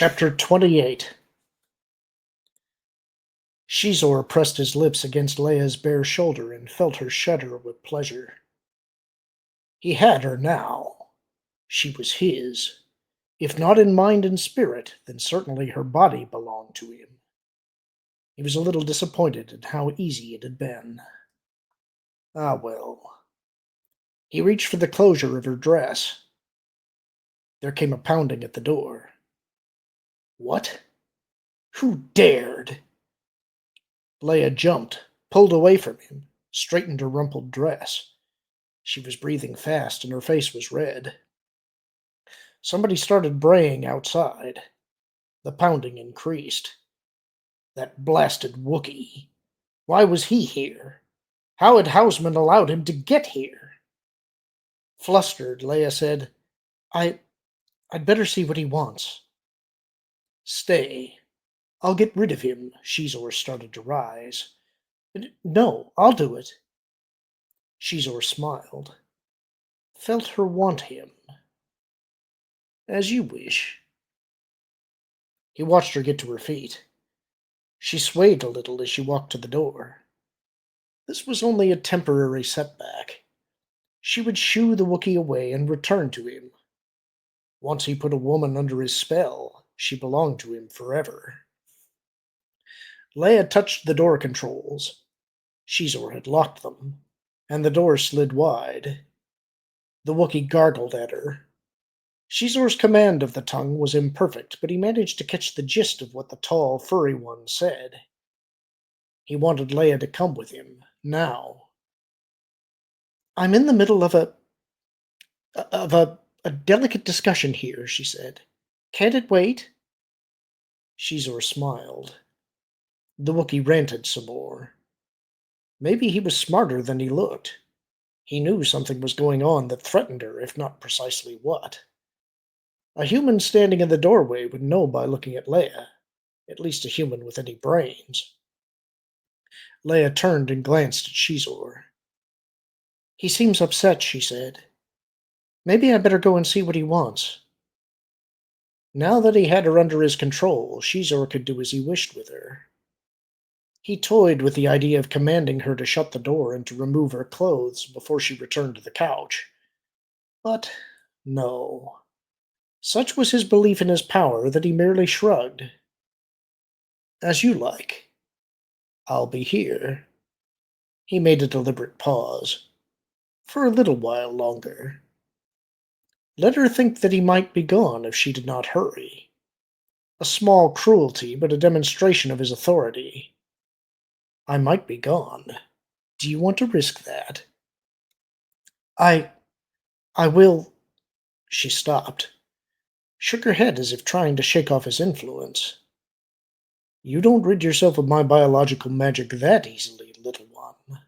Chapter 28. Shizor pressed his lips against Leia's bare shoulder and felt her shudder with pleasure. He had her now. She was his. If not in mind and spirit, then certainly her body belonged to him. He was a little disappointed at how easy it had been. Ah well. He reached for the closure of her dress. There came a pounding at the door. What? Who dared? Leia jumped, pulled away from him, straightened her rumpled dress. She was breathing fast and her face was red. Somebody started braying outside. The pounding increased. That blasted Wookiee. Why was he here? How had Houseman allowed him to get here? Flustered, Leia said, I'd better see what he wants. Stay. I'll get rid of him. Shizor started to rise. No, I'll do it. Shizor smiled. Felt her want him. As you wish. He watched her get to her feet. She swayed a little as she walked to the door. This was only a temporary setback. She would shoo the Wookiee away and return to him. Once he put a woman under his spell, she belonged to him forever. Leia touched the door controls. Shizor had locked them, and the door slid wide. The Wookiee gargled at her. Shizor's command of the tongue was imperfect, but he managed to catch the gist of what the tall, furry one said. He wanted Leia to come with him, now. I'm in the middle of a delicate discussion here, she said. Can't it wait? Shizor smiled. The Wookiee ranted some more. Maybe he was smarter than he looked. He knew something was going on that threatened her, if not precisely what. A human standing in the doorway would know by looking at Leia, at least a human with any brains. Leia turned and glanced at Shizor. He seems upset, she said. Maybe I better go and see what he wants. Now that he had her under his control, Shizor could do as he wished with her. He toyed with the idea of commanding her to shut the door and to remove her clothes before she returned to the couch. But no. Such was his belief in his power that he merely shrugged. As you like. I'll be here. He made a deliberate pause. For a little while longer. Let her think that he might be gone if she did not hurry. A small cruelty, but a demonstration of his authority. I might be gone. Do you want to risk that? I will. She stopped. Shook her head as if trying to shake off his influence. You don't rid yourself of my biological magic that easily, little one.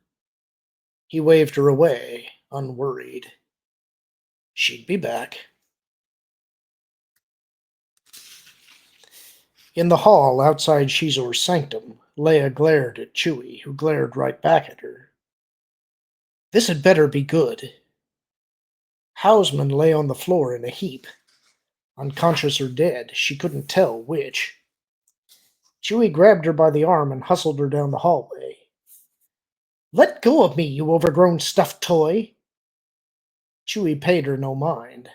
He waved her away, unworried. She'd be back. In the hall outside Shizor's sanctum, Leia glared at Chewie, who glared right back at her. This had better be good. Houseman lay on the floor in a heap. Unconscious or dead, she couldn't tell which. Chewie grabbed her by the arm and hustled her down the hallway. Let go of me, you overgrown stuffed toy! Chewie paid her no mind.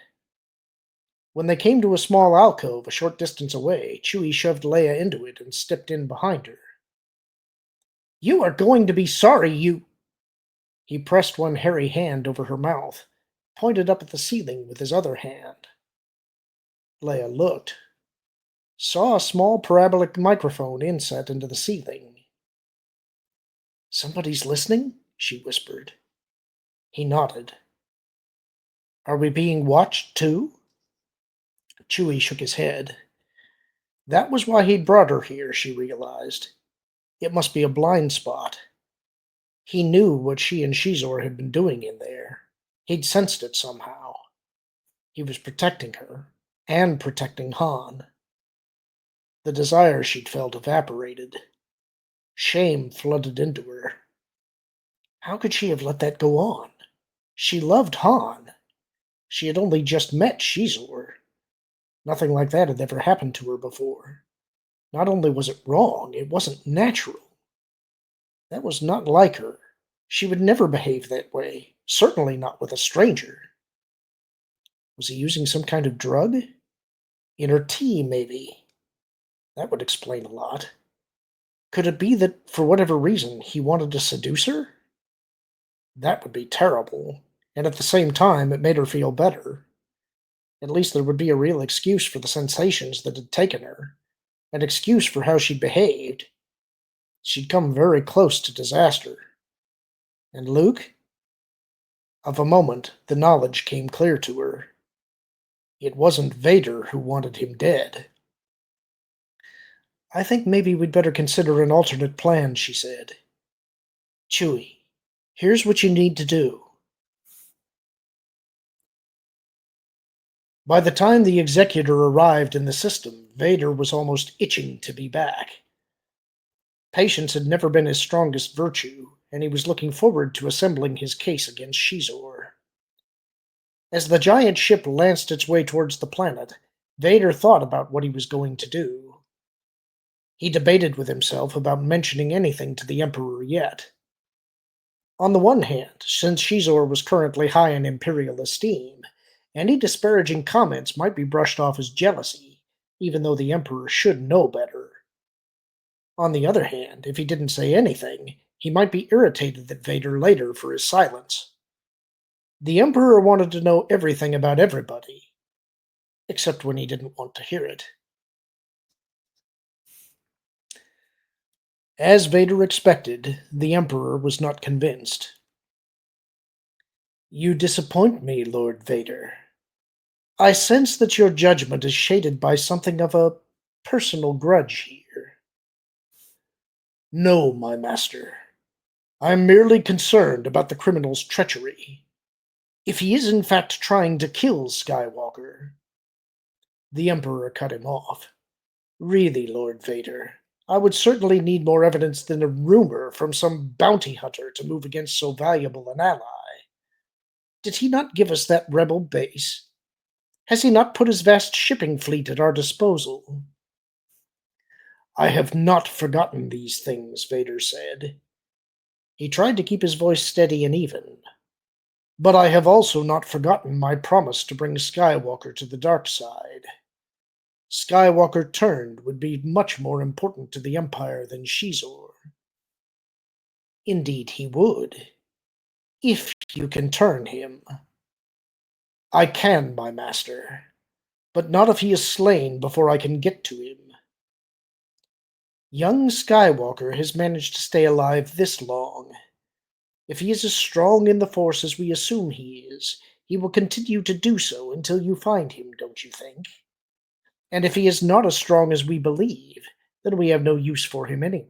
When they came to a small alcove a short distance away, Chewie shoved Leia into it and stepped in behind her. You are going to be sorry you... He pressed one hairy hand over her mouth, pointed up at the ceiling with his other hand. Leia looked. Saw a small parabolic microphone inset into the ceiling. Somebody's listening? She whispered. He nodded. Are we being watched, too? Chewie shook his head. That was why he'd brought her here, she realized. It must be a blind spot. He knew what she and Shizor had been doing in there. He'd sensed it somehow. He was protecting her, and protecting Han. The desire she'd felt evaporated. Shame flooded into her. How could she have let that go on? She loved Han. She had only just met Shizor. Nothing like that had ever happened to her before. Not only was it wrong, it wasn't natural. That was not like her. She would never behave that way, certainly not with a stranger. Was he using some kind of drug? In her tea, maybe. That would explain a lot. Could it be that, for whatever reason, he wanted to seduce her? That would be terrible, and at the same time, it made her feel better. At least there would be a real excuse for the sensations that had taken her, an excuse for how she'd behaved. She'd come very close to disaster. And Luke? Of a moment, the knowledge came clear to her. It wasn't Vader who wanted him dead. I think maybe we'd better consider an alternate plan, she said. Chewie, here's what you need to do. By the time the Executor arrived in the system, Vader was almost itching to be back. Patience had never been his strongest virtue, and he was looking forward to assembling his case against Shizor. As the giant ship lanced its way towards the planet, Vader thought about what he was going to do. He debated with himself about mentioning anything to the Emperor yet. On the one hand, since Shizor was currently high in Imperial esteem, any disparaging comments might be brushed off as jealousy, even though the Emperor should know better. On the other hand, if he didn't say anything, he might be irritated at Vader later for his silence. The Emperor wanted to know everything about everybody, except when he didn't want to hear it. As Vader expected, the Emperor was not convinced. You disappoint me, Lord Vader. I sense that your judgment is shaded by something of a personal grudge here. No, my master. I am merely concerned about the criminal's treachery. If he is in fact trying to kill Skywalker... The Emperor cut him off. Really, Lord Vader, I would certainly need more evidence than a rumor from some bounty hunter to move against so valuable an ally. Did he not give us that rebel base? Has he not put his vast shipping fleet at our disposal? I have not forgotten these things, Vader said. He tried to keep his voice steady and even. But I have also not forgotten my promise to bring Skywalker to the dark side. Skywalker turned would be much more important to the Empire than Shizor. Indeed he would. If you can turn him. I can, my master, but not if he is slain before I can get to him. Young Skywalker has managed to stay alive this long. If he is as strong in the Force as we assume he is, he will continue to do so until you find him, don't you think? And if he is not as strong as we believe, then we have no use for him anyway.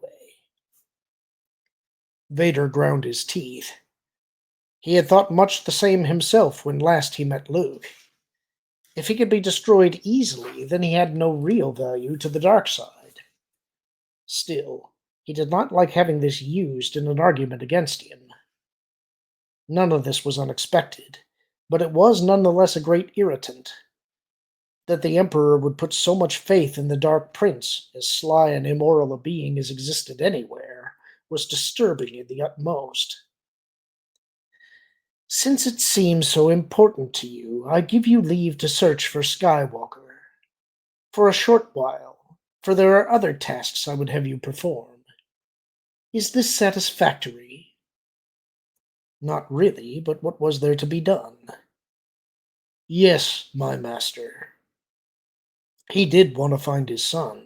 Vader ground his teeth. He had thought much the same himself when last he met Luke. If he could be destroyed easily, then he had no real value to the dark side. Still, he did not like having this used in an argument against him. None of this was unexpected, but it was nonetheless a great irritant. That the Emperor would put so much faith in the Dark Prince, as sly and immoral a being as existed anywhere, was disturbing in the utmost. Since it seems so important to you, I give you leave to search for Skywalker. For a short while, for there are other tasks I would have you perform. Is this satisfactory? Not really, but what was there to be done? Yes, my master. He did want to find his son,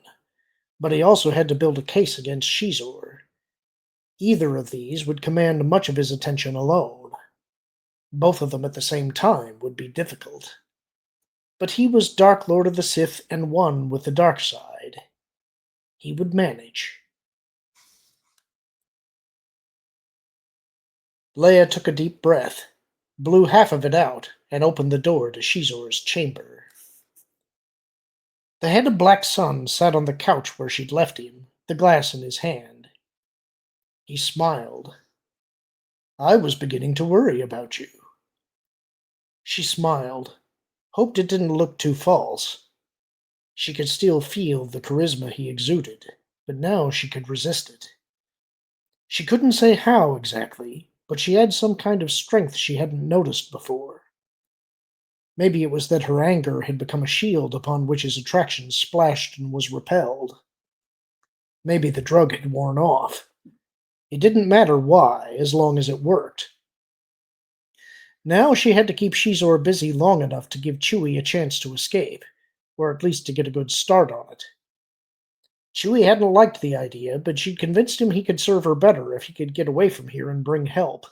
but he also had to build a case against Shizor. Either of these would command much of his attention alone. Both of them at the same time would be difficult. But he was Dark Lord of the Sith and one with the dark side. He would manage. Leia took a deep breath, blew half of it out, and opened the door to Shizor's chamber. The head of Black Sun sat on the couch where she'd left him, the glass in his hand. He smiled. I was beginning to worry about you. She smiled, hoped it didn't look too false. She could still feel the charisma he exuded, but now she could resist it. She couldn't say how exactly, but she had some kind of strength she hadn't noticed before. Maybe it was that her anger had become a shield upon which his attraction splashed and was repelled. Maybe the drug had worn off. It didn't matter why, as long as it worked. Now she had to keep Shizor busy long enough to give Chewie a chance to escape, or at least to get a good start on it. Chewie hadn't liked the idea, but she'd convinced him he could serve her better if he could get away from here and bring help.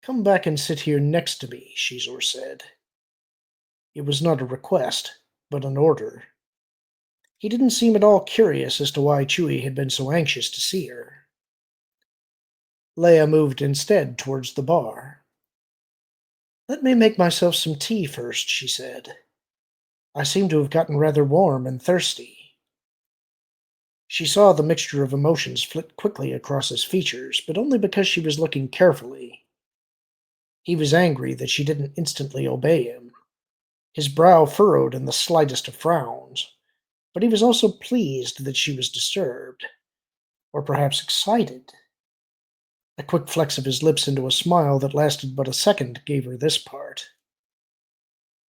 "Come back and sit here next to me," Shizor said. It was not a request, but an order. He didn't seem at all curious as to why Chewie had been so anxious to see her. Leia moved instead towards the bar. "Let me make myself some tea first," she said. "I seem to have gotten rather warm and thirsty." She saw the mixture of emotions flit quickly across his features, but only because she was looking carefully. He was angry that she didn't instantly obey him. His brow furrowed in the slightest of frowns, but he was also pleased that she was disturbed, or perhaps excited. A quick flex of his lips into a smile that lasted but a second gave her this part.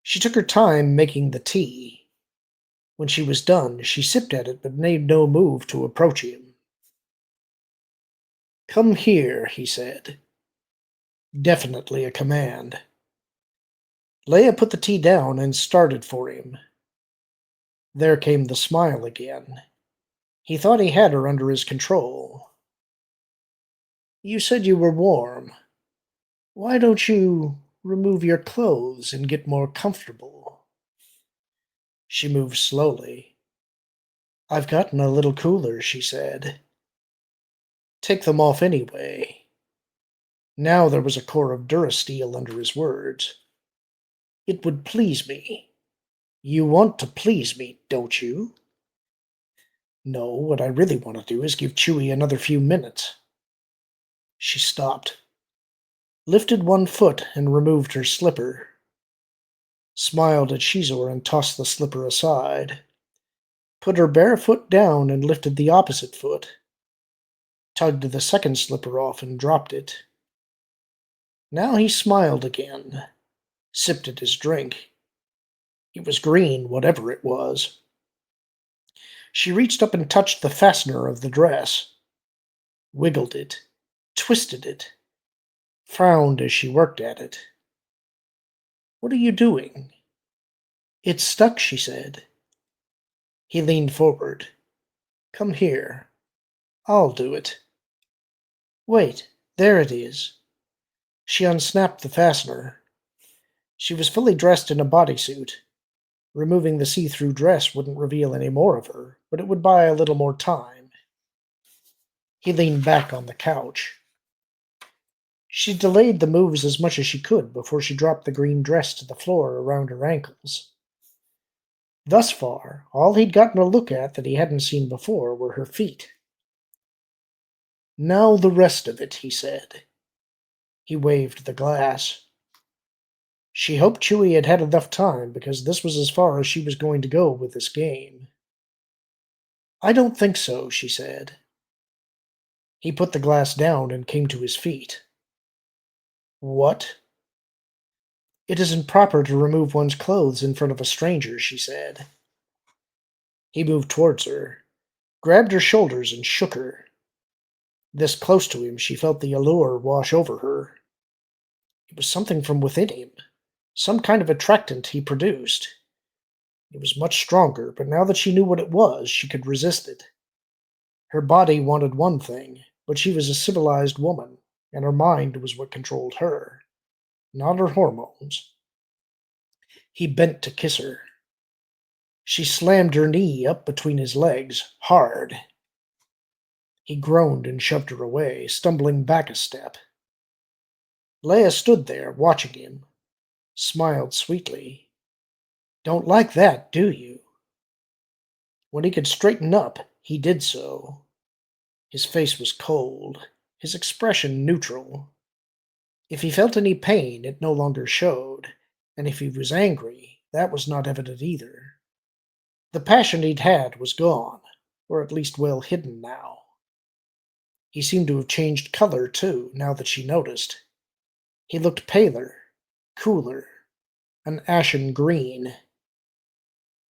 She took her time making the tea. When she was done, she sipped at it but made no move to approach him. "Come here," he said. Definitely a command. Leia put the tea down and started for him. There came the smile again. He thought he had her under his control. "You said you were warm. Why don't you remove your clothes and get more comfortable?" She moved slowly. "I've gotten a little cooler," she said. "Take them off anyway." Now there was a core of durasteel under his words. "It would please me. You want to please me, don't you?" "No, what I really want to do is give Chewie another few minutes." She stopped, lifted one foot and removed her slipper, smiled at Shizor and tossed the slipper aside, put her bare foot down and lifted the opposite foot, tugged the second slipper off and dropped it. Now he smiled again, sipped at his drink. It was green, whatever it was. She reached up and touched the fastener of the dress, wiggled it, twisted it, frowned as she worked at it. "What are you doing?" "It's stuck," she said. He leaned forward. "Come here. I'll do it." "Wait, there it is." She unsnapped the fastener. She was fully dressed in a bodysuit. Removing the see-through dress wouldn't reveal any more of her, but it would buy a little more time. He leaned back on the couch. She delayed the moves as much as she could before she dropped the green dress to the floor around her ankles. Thus far, all he'd gotten a look at that he hadn't seen before were her feet. "Now the rest of it," he said. He waved the glass. She hoped Chewie had had enough time, because this was as far as she was going to go with this game. "I don't think so," she said. He put the glass down and came to his feet. "What?" "It isn't proper to remove one's clothes in front of a stranger," she said. He moved towards her, grabbed her shoulders and shook her. This close to him, she felt the allure wash over her. It was something from within him, some kind of attractant he produced. It was much stronger, but now that she knew what it was, she could resist it. Her body wanted one thing, but she was a civilized woman, and her mind was what controlled her, not her hormones. He bent to kiss her. She slammed her knee up between his legs, hard. He groaned and shoved her away, stumbling back a step. Leia stood there, watching him, smiled sweetly. "Don't like that, do you?" When he could straighten up, he did so. His face was cold, his expression neutral. If he felt any pain, it no longer showed, and if he was angry, that was not evident either. The passion he'd had was gone, or at least well hidden now. He seemed to have changed color, too, now that she noticed. He looked paler, cooler, an ashen green.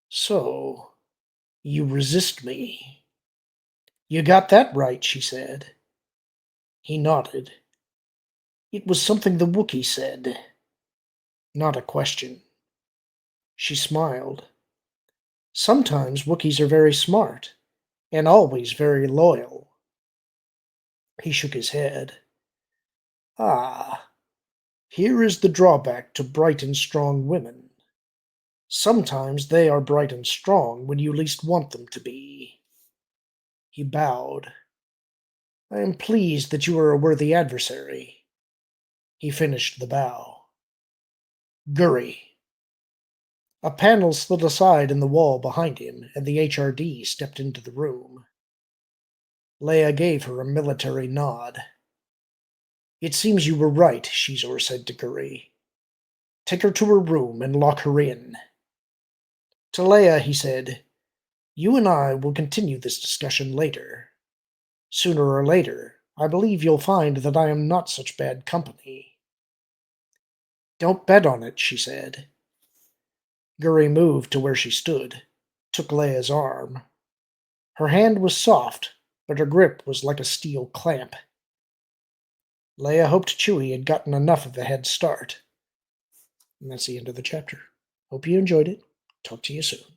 So, you resist me. You got that right, she said. He nodded. It was something the Wookiee said, not a question. She smiled. Sometimes Wookiees are very smart, and always very loyal. He shook his head. Ah, here is the drawback to bright and strong women. Sometimes they are bright and strong when you least want them to be. He bowed. I am pleased that you are a worthy adversary. He finished the bow. Guri. A panel slid aside in the wall behind him, and the HRD stepped into the room. Leia gave her a military nod. It seems you were right, Shizor said to Guri. Take her to her room and lock her in. To Leia, he said, You and I will continue this discussion later. Sooner or later, I believe you'll find that I am not such bad company. Don't bet on it, she said. Guri moved to where she stood, took Leia's arm. Her hand was soft, but her grip was like a steel clamp. Leia hoped Chewie had gotten enough of a head start. And that's the end of the chapter. Hope you enjoyed it. Talk to you soon.